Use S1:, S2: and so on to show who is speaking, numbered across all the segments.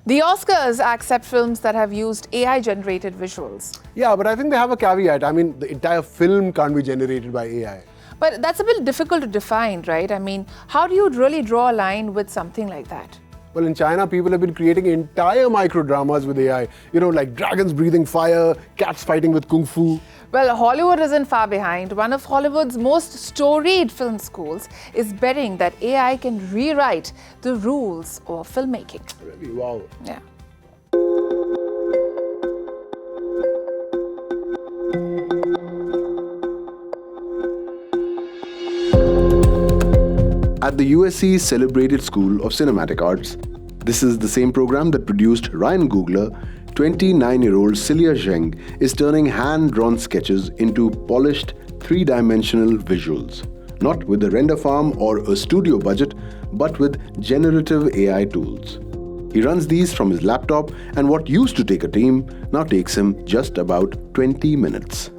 S1: The Oscars accept films that have used AI-generated visuals.
S2: Yeah, but I think they have a caveat. I mean, the entire film can't be generated by AI.
S1: But that's a bit difficult to define, right? I mean, how do you really draw a line with something like that?
S2: Well, in China, people have been creating entire micro-dramas with AI. You know, like dragons breathing fire, cats fighting with kung fu.
S1: Well, Hollywood isn't far behind. One of Hollywood's most storied film schools is betting that AI can rewrite the rules of filmmaking.
S2: Really? Wow.
S1: Yeah.
S2: At the USC's celebrated School of Cinematic Arts, this is the same program that produced Ryan Coogler. 29-year-old Celia Zheng is turning hand-drawn sketches into polished, three-dimensional visuals. Not with a render farm or a studio budget, but with generative AI tools. He runs these from his laptop, and what used to take a team now takes him just about 20 minutes.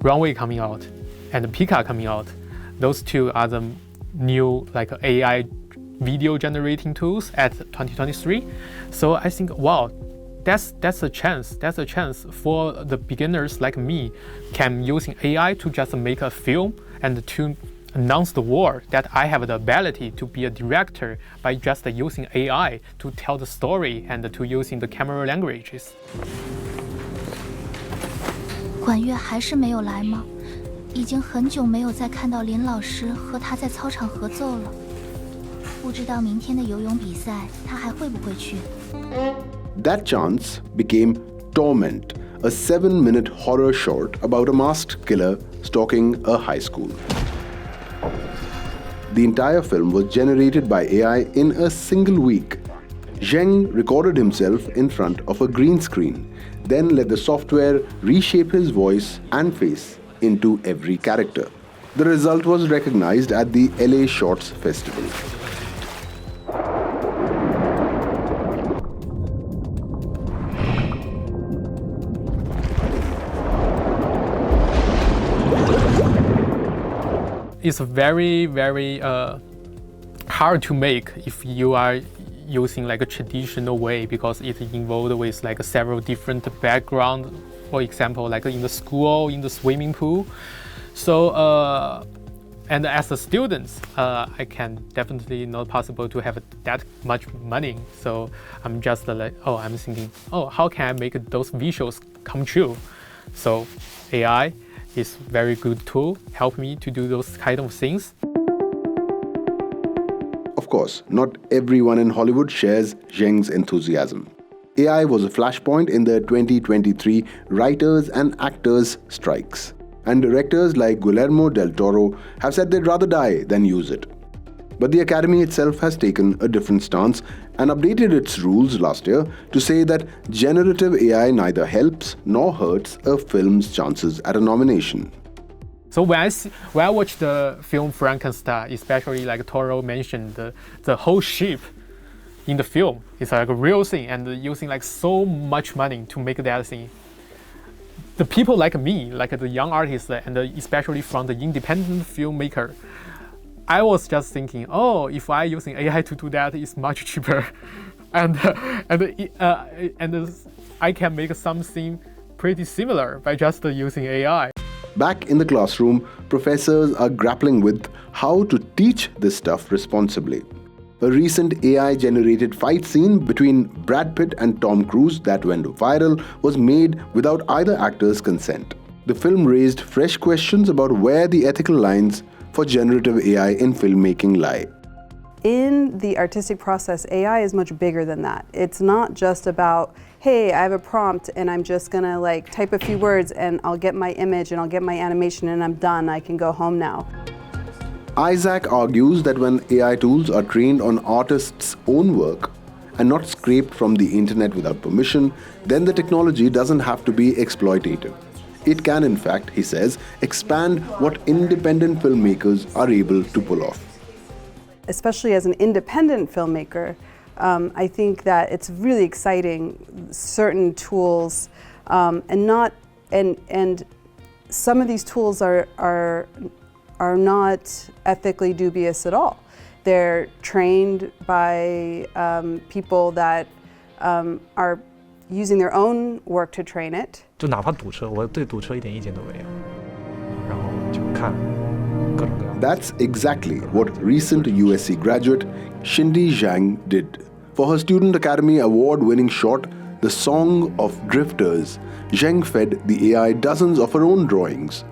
S3: Runway coming out and Pika coming out, those two are the new AI video generating tools at 2023. So I think, wow, that's a chance. That's a chance for the beginners like me, can using AI to just make a film and to announce the world that I have the ability to be a director by just using AI to tell the story and to using the camera languages.
S4: 管乐还是没有来吗？已经很久没有再看到林老师和他在操场合奏了。不知道明天的游泳比赛他还会不会去？
S2: That chance became Torment, a 7-minute horror short about a masked killer stalking a high school. The entire film was generated by AI in a single week. Zheng recorded himself in front of a green screen, then let the software reshape his voice and face into every character. The result was recognized at the LA Shorts Festival.
S3: It's very, very hard to make if you are using like a traditional way, because it's involved with like several different backgrounds. For example, like in the school, in the swimming pool. So, and as a student, I can definitely not possible to have that much money. So I'm just like, I'm thinking, how can I make those visuals come true? So AI is very good tool, help me to do those kind of things.
S2: Of course, not everyone in Hollywood shares Zheng's enthusiasm. AI was a flashpoint in the 2023 writers and actors strikes. And directors like Guillermo del Toro have said they'd rather die than use it. But the Academy itself has taken a different stance and updated its rules last year to say that generative AI neither helps nor hurts a film's chances at a nomination.
S3: So when I watch the film Frankenstein, especially like Toro mentioned, the whole ship in the film is like a real thing and using like so much money to make that thing. The people like me, like the young artists and especially from the independent filmmaker, I was just thinking, if I using AI to do that, it's much cheaper, and I can make something pretty similar by just using AI.
S2: Back in the classroom, professors are grappling with how to teach this stuff responsibly. A recent AI-generated fight scene between Brad Pitt and Tom Cruise that went viral was made without either actor's consent. The film raised fresh questions about where the ethical lines for generative AI in filmmaking lie.
S5: In the artistic process, AI is much bigger than that. It's not just about, hey, I have a prompt and I'm just gonna like type a few words and I'll get my image and I'll get my animation and I'm done, I can go home now.
S2: Isaac argues that when AI tools are trained on artists' own work and not scraped from the internet without permission, then the technology doesn't have to be exploitative. It can, in fact, he says, expand what independent filmmakers are able to pull off.
S5: Especially as an independent filmmaker, I think that it's really exciting, certain tools, and some of these tools are not ethically dubious at all. They're trained by people that are using their own work to train it.
S6: 就哪怕堵车，我对堵车一点意见都没有，然后就看各种各样的。
S2: That's exactly what recent USC graduate Xindi Zhang did. For her Student Academy award-winning short, The Song of Drifters, Zheng fed the AI dozens of her own drawings.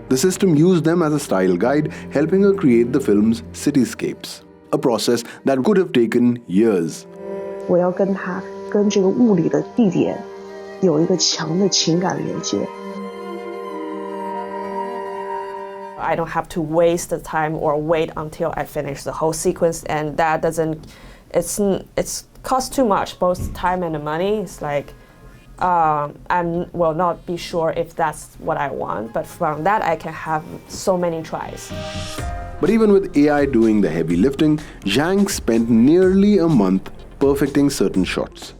S2: The system used them as a style guide, helping her create the film's cityscapes, a process that could have taken years.
S7: 我要跟它跟这个物理的地点有一个强的情感连接。
S8: I don't have to waste the time or wait until I finish the whole sequence, and that doesn't. It's costs too much, both time and money. It's like I will not be sure if that's what I want, but from that I can have so many tries.
S2: But even with AI doing the heavy lifting, Zhang spent nearly a month perfecting certain shots.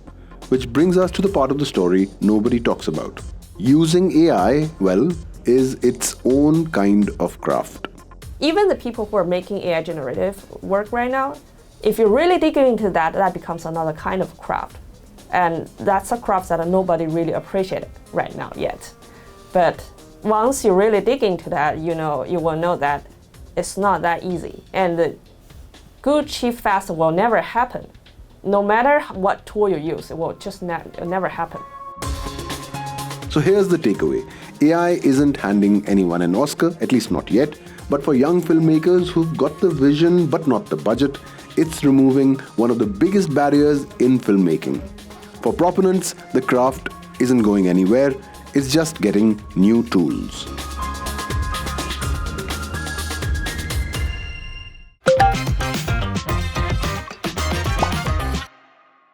S2: Which brings us to the part of the story nobody talks about. Using AI, well, is its own kind of craft.
S8: Even the people who are making AI generative work right now, if you really dig into that, that becomes another kind of craft. And that's a craft that nobody really appreciates right now yet. But once you really dig into that, you will know that it's not that easy. And the good, cheap, fast will never happen. No matter what tool you use, it will just never happen.
S2: So here's the takeaway. AI isn't handing anyone an Oscar, at least not yet, but for young filmmakers who've got the vision but not the budget, it's removing one of the biggest barriers in filmmaking. For proponents, the craft isn't going anywhere, it's just getting new tools.